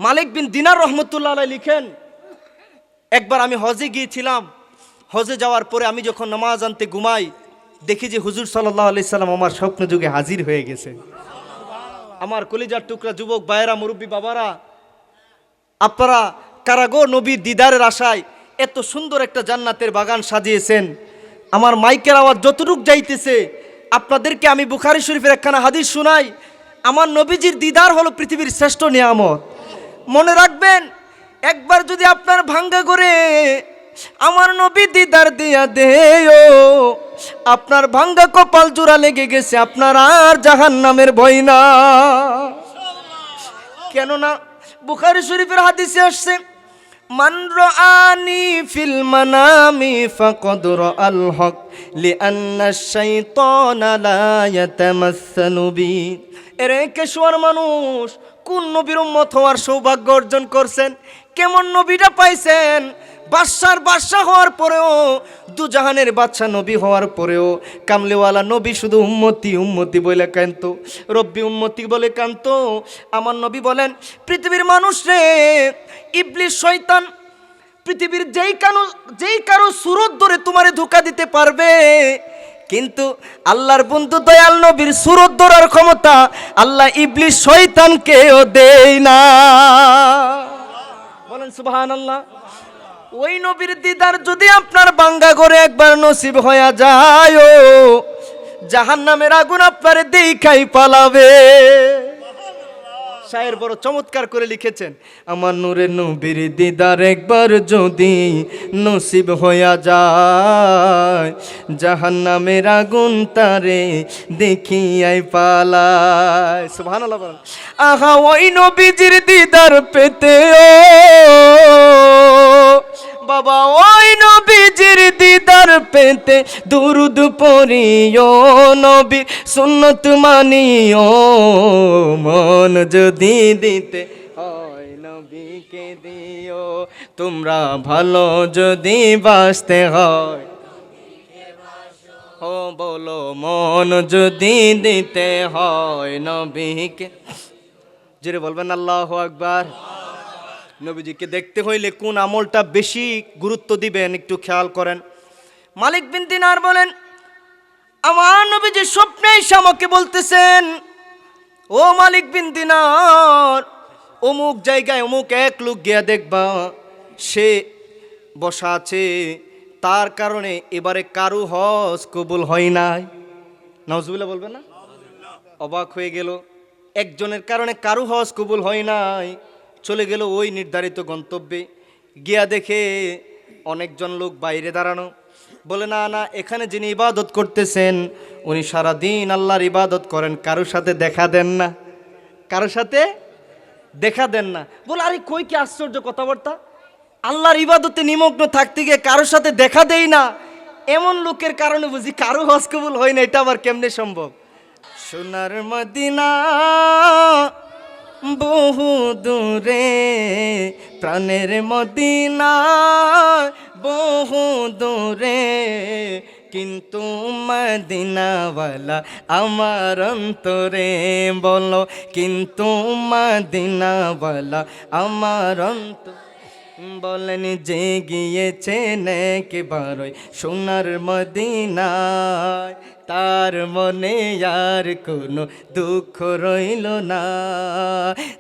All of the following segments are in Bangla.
মালিক বিন দিনার রহমতুল্লাহ আলাইহি লিখেন, একবার আমি হজে গিয়েছিলাম। হজে যাওয়ার পরে আমি যখন নামাজ আনতে ঘুমাই, দেখি যে হুজুর সাল্লাল্লাহু আলাইহি সাল্লাম আমার স্বপ্ন যুগে হাজির হয়ে গেছে। আমার কলিজার টুকরা যুবক ভাইয়েরা, মুরব্বী বাবারা, আপনারা কারাগো নবীর দিদারের আশায় এত সুন্দর একটা জান্নাতের বাগান সাজিয়েছেন। আমার মাইকের আওয়াজ যতটুক যাইতেছে, আপনাদেরকে আমি বুখারী শরীফের একখানা হাদিস শোনাই। আমার নবীজির দিদার হলো পৃথিবীর শ্রেষ্ঠ নিয়ামত। মনে রাখবেন, একবার যদি আপনার ভাঙ্গা করে আমার নবী দিদার দিয়া দেও, আপনার ভাঙ্গা কপাল জোড়া লেগে গেছে, আপনার আর জাহান্নামের ভয় না। কেননা বুখারী শরীফের হাদিসে আসছে, মান রাআনি ফিল মানামি ফাকাদ রাআল হক লিআন্না আশ-শাইতানা লা ইয়াতামাসসালু বি। এরে কেশওয়ার মানুষ, কোন নবীর উম্মত হওয়ার সৌভাগ্য অর্জন করছেন? কেমন নবীটা পাইছেন? বাদশার বাদশা হওয়ার পরেও, দুজাহানের বাদশা নবী হওয়ার পরেও কামলেওয়ালা নবী শুধু উম্মতি উম্মতি বলে কান্ত, রব্বি উম্মতি বলে কান্ত। আমার নবী বলেন, পৃথিবীর মানুষ রে, ইবলিস শয়তান পৃথিবীর যেই কারো সুরত ধরে তোমারে ধোঁকা দিতে পারবে, কিন্তু আল্লাহর বন্ধু দয়াল নবীর সুরত ধরার ক্ষমতা আল্লাহ ইবলিস শয়তানকেও দেয় না। বলেন সুবহানাল্লাহ। ওই নবীর দিদার যদি আপনার বাঙ্গা করে একবার নসিব হয়ে যায়, জাহান্নামের আগুন আপনারে দেখাই পালাবে। শায়ের বড় চমৎকার করে লিখেছেন, আমার নূরের নবীর দিদার একবার যদি নসিব হইয়া যায়, জাহান্নামের আগুন তারে দেখিয়াই পালায়। সুবহানাল্লাহ বলেন। আহা ওই নবীজির দিদার পেতে বাবা, ওই নবীজির দিদার পেতে দুরুদ পড়িও, নবী সুন্নত মানিও, মন যদি দিতে হয় নবীকে দিও, তোমরা ভালো যদি বাসতে হয় ও বলো, মন যদি দিতে হয় নবীকে। জোরে বলবেন আল্লাহু আকবার। নবীজিকে দেখতে হইলে কোন আমলটা বেশি গুরুত্ব দিবেন একটু খেয়াল করেন। মালিক বিন দিনার বলেন, আমার নবীজি স্বপ্নে এসে আমাকে বলতেছেন, ও মালিক বিন দিনার, অমুক জায়গায় অমুক এক লোক গিয়া দেখবা, সে বসা আছে, তার কারণে এবারে কারু হজ কবুল হয় নাই। নাউজুবিল্লাহ বলবেন না? অবাক হয়ে গেল, একজনের কারণে কারু হজ কবুল হয় নাই। চলে গেল ওই নির্ধারিত গন্তব্যে, গিয়া দেখে অনেকজন লোক বাইরে দাঁড়ানো। বলে, না না, এখানে যিনি ইবাদত করতেছেন উনি সারাদিন আল্লাহর ইবাদত করেন, কারোর সাথে দেখা দেন না, কারোর সাথে দেখা দেন না। বলে, আরে কই কি আশ্চর্য কথাবার্তা, আল্লাহর ইবাদতে নিমগ্ন থাকতে গিয়ে কারোর সাথে দেখা দেই না, এমন লোকের কারণে বুঝি কারো হজ কবুল হয় না। এটা আবার কেমনে সম্ভব? সোনার মদিনা বহু দূরে, প্রাণের মদিনা বহু দূরে, কিন্তু মদিনাওয়ালা আমার অন্তরে। বলো, কিন্তু মদিনাওয়ালা আমার অন্তর। বলেন, যে গিয়েছে একবারই সোনার মদিনায়, তার মনে আর কোনো দুঃখ রইল না।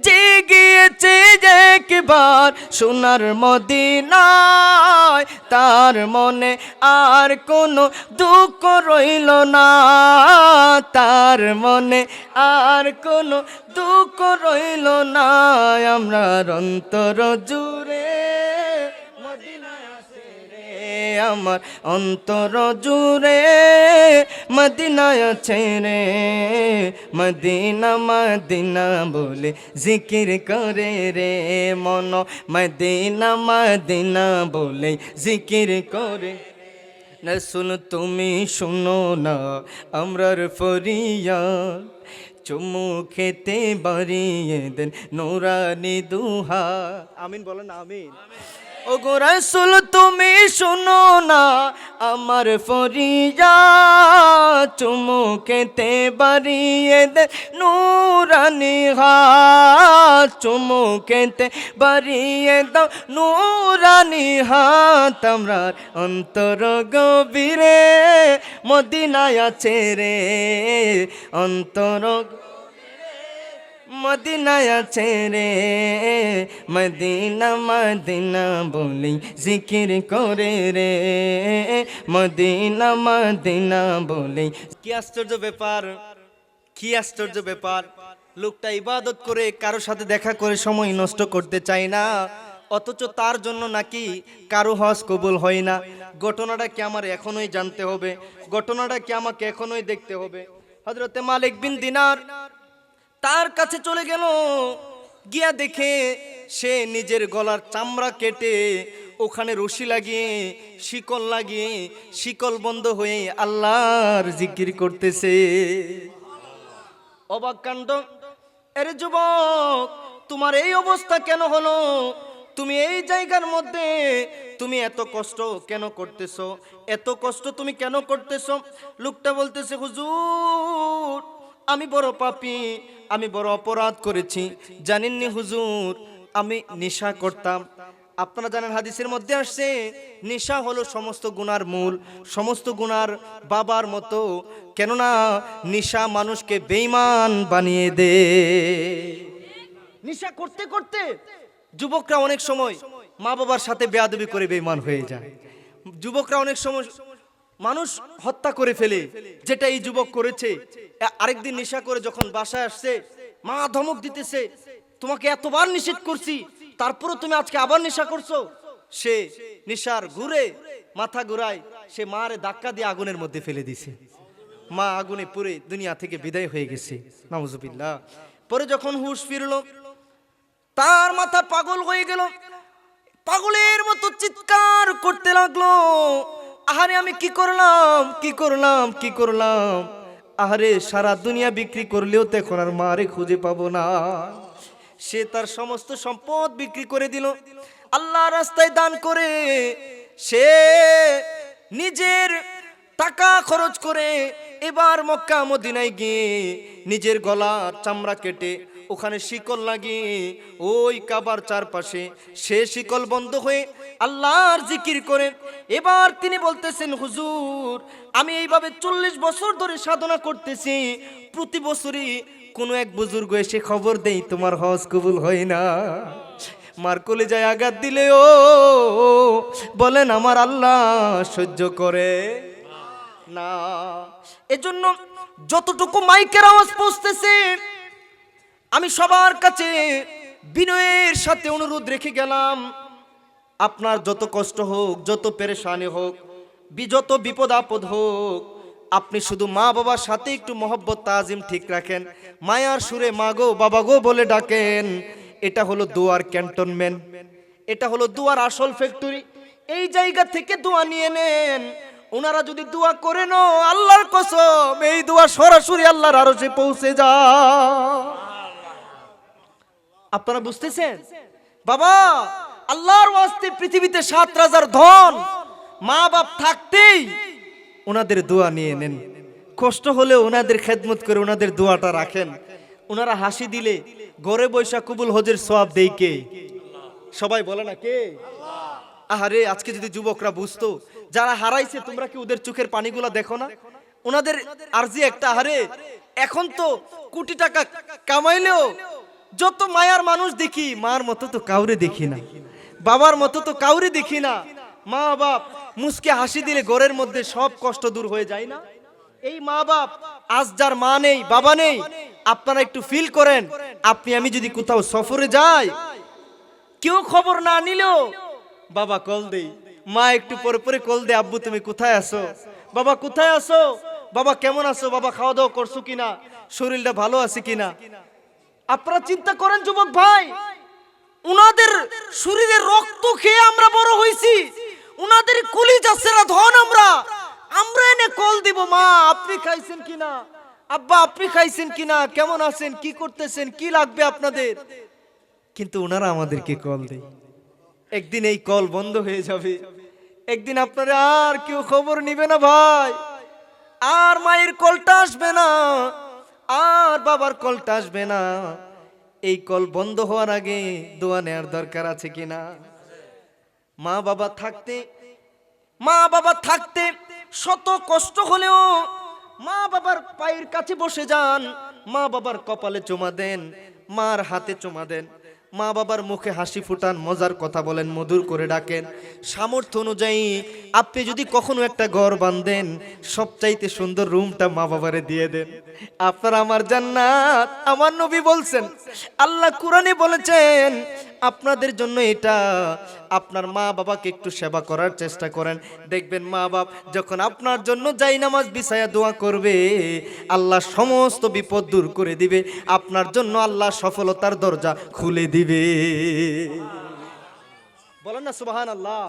যে গিয়েছে একবার সোনার মদিনায়, তার মনে আর কোনো দুঃখ রইল না, তার মনে আর কোনো দুঃখ রইল না। আমরা অন্তর জুড়ে আমার অন্তর জুড়ে মদিনায় আছে রে, মদিনা মদিনা বলে জিকির করে রে মন, মদিনা মদিনা বলে জিকির করে। রসুল তুমি শুনো না আমরার ফরিয়াদ, চুমু খেতে বাড়িয়ে দেন নুরানি দুহা। আমিন বলেন আমিন। ও ওগো রাসূল তুমি শুনো না আমার ফরিয়াদ, চুমুকেতে বাড়িয়ে দে নূরানি হাত, চুমুকেতে বাড়িয়ে দাও নূরানি হাত। আমরার অন্তর গভীরে মদিনায় আছে রে, অন্তর মদিনায় আছে রে, মদিনা মদিনা বলি জিকির করে রে, মদিনা মদিনা বলি। কি আশ্চর্য ব্যাপার, কি আশ্চর্য ব্যাপার, লোকটা ইবাদত করে কারো সাথে দেখা করে সময় নষ্ট করতে চায় না, অথচ তার জন্য নাকি কারো হজ কবুল হয় না। ঘটনাটা কি আমার এখনোই জানতে হবে, ঘটনাটা কি আমাকে এখনোই দেখতে হবে। হযরতে মালিক বিন দিনার তার কাছে চলে গেল, গিয়া দেখে সে নিজের গলার চামড়া কেটে ওখানে রশি লাগিয়ে শিকল লাগিয়ে শিকল বন্ধ হয়ে আল্লাহর জিকির করতেছে। অবাক কাণ্ড। আরে যুবক, তোমার এই অবস্থা কেন হলো? তুমি এই জায়গার মধ্যে তুমি এত কষ্ট কেন করতেছো? এত কষ্ট তুমি কেন করতেছো? লোকটা বলতেছে, হুজুর আমি বড় পাপী, আমি বড় অপরাধ করেছি। জানেননি হুজুর, আমি নেশা করতাম। আপনারা জানেন হাদিসের মধ্যে আসছে নেশা হলো সমস্ত গুনার মূল, সমস্ত গুনার বাবার মতো। কেননা নেশা মানুষকে বেঈমান বানিয়ে দেয়। নেশা করতে করতে যুবকরা অনেক সময় মা বাবার সাথে বেয়াদবি করে বেঈমান হয়ে যায়। যুবকরা অনেক সময় মানুষ হত্যা করে ফেলে, যেটা এই যুবক করেছে। আরেকদিন নেশা করে যখন বাসায় আসছে, মা ধমক দিতেছে, তোমাকে এতবার নিষেধ করছি তারপরে তুমি আজকে আবার নেশা করছো। সে নেশার ঘুরে মাথা ঘুরায়, সে মারে ধাক্কা দিয়ে আগুনের মধ্যে ফেলে দিছে। মা আগুনে পুড়ে দুনিয়া থেকে বিদায় হয়ে গেছে, নাউজুবিল্লাহ। পরে যখন হুঁশ ফিরলো, তার মাথা পাগল হয়ে গেল, পাগলের মতো চিৎকার করতে লাগলো, আহারে আমি কি করলাম, কি করলাম, কি করলাম। আহারে সারা দুনিয়া বিক্রি করলেও তো এখন আর মারে খুঁজে পাবো না। সে তার সমস্ত সম্পদ বিক্রি করে দিল, আল্লাহর রাস্তায় দান করে সে নিজের টাকা খরচ করে এবার মক্কা মদিনায় গিয়ে নিজের গলার চামড়া কেটে ওখানে শিকল লাগিয়ে ওই কাবার চারপাশে সে শিকল বন্ধ হয়ে আল্লাহর জিকির করে এবার তিনি বলতেছেন, হুজুর আমি এইভাবে 40 বছর ধরে সাধনা করতেছি, প্রতি বছরই কোনো এক বুজুর্গ এসে খবর দেই তোমার হজ কবুল হয় না। মার কলিজায় আঘাত দিলেও বলেন আমার আল্লাহ সহ্য করে না। এজন্য যতটুকু মাইকের আওয়াজ পৌঁছতেছে আমি সবার কাছে বিনয়ের সাথে অনুরোধ রেখে গেলাম, আপনার যত কষ্ট হোক, যত পেরেশানি হোক, যত বিপদ আপদ হোক, আপনি শুধু মা বাবার সাথে একটু মহব্বত তাজিম ঠিক রাখেন, মায়ার সুরে মা গো বাবা গো বলে ডাকেন। এটা হলো দোয়ার ক্যান্টনমেন্ট, এটা হলো দোয়ার আসল ফ্যাক্টরি। এই জায়গা থেকে দোয়া নিয়ে নেন। ওনারা যদি দোয়া করেন, আল্লাহর কসম এই দোয়া সরাসরি আল্লাহর আরশে পৌঁছে যায়। আপনারা বুঝতেছেন? বাবা আল্লাহর ওয়াস্তে পৃথিবীতে 7 রাজার ধন, মা বাপ থাকতেই ওনাদের দোয়া নিয়ে নেন। কষ্ট হলে ওনাদের খেদমত করে ওনাদের দোয়াটা রাখেন। ওনারা হাসি দিলে ঘরে বৈশা কবুল হজের সওয়াব দেই কে? সবাই বলে না কে? আহারে আজকে যদি যুবকরা বুঝতো, যারা হারাইছে তোমরা কি ওদের চোখের পানিগুলা দেখো না? ওনাদের আরজি একটা, আহারে এখন তো কোটি টাকা কামাইলেও যত মায়ার মানুষ দেখি, মার মতো তো কাউরে দেখি না, বাবার মতো তো কাউরে দেখি না। মা বাপ মুসকে হাসি দিলে ঘরের মধ্যে সব কষ্ট দূর হয়ে যায় না? এই মা বাপ আজ যার মা নেই বাবা নেই, আপনারা একটু ফিল করেন। আপনি আমি যদি কোথাও সফরে যাই, কেউ খবর না নিলেও বাবা কল দেই, মা একটু পরে পরে কল দে, আব্বু তুমি কোথায় আছো, বাবা কোথায় আছো, বাবা কেমন আছো, বাবা খাওয়া দাওয়া করছো কিনা, শরীরটা ভালো আছে কিনা। আপনারা চিন্তা করেন যুবক ভাই, উনাদের শরীরের রক্ত খেয়ে আমরা বড় হইছি, উনাদের কলিজা সেরা ধন আমরা এনে কল দিব, মা আপনি খাইছেন কিনা, আব্বা আপনি খাইছেন কিনা, কেমন আছেন, কি করতেছেন, কি লাগবে আপনাদের। কিন্তু ওনারা আমাদেরকে কল দেয়, একদিন এই কল বন্ধ হয়ে যাবে, একদিন আপনারা আর কেউ খবর নিবে না ভাই, আর মায়ের কলটা আসবে না, আর বাবার কলটা আসবে না। এই কল বন্ধ হওয়ার আগে দোয়া নেওয়ার দরকার আছে কিনা? মা বাবা থাকতে শত কষ্ট হলেও মা বাবার পায়ের কাছে বসে যান, মা বাবার কপালে চুমা দেন, মার হাতে চুমা দেন, মা বাবার মুখে হাসি ফুটান, মজার কথা বলেন, মধুর করে ডাকেন। সামর্থ্য অনুযায়ী আপনি যদি কখনো একটা ঘর বাঁধেন, সবচাইতে সুন্দর রুমটা মা বাবারে দিয়ে দেন, আপনার আমার জান্নাত। আমার নবী বলছেন, আল্লাহ কুরআনে বলেছেন আপনাদের জন্য এটা। আপনার মা বাবাকে একটু সেবা করার চেষ্টা করেন, দেখবেন মা বাপ যখন আপনার জন্য জায়নামাজ বিছায়া দোয়া করবে, আল্লাহ সমস্ত বিপদ দূর করে দিবে, আপনার জন্য আল্লাহ সফলতার দরজা খুলে দিবে। বলেন না সুবহানাল্লাহ।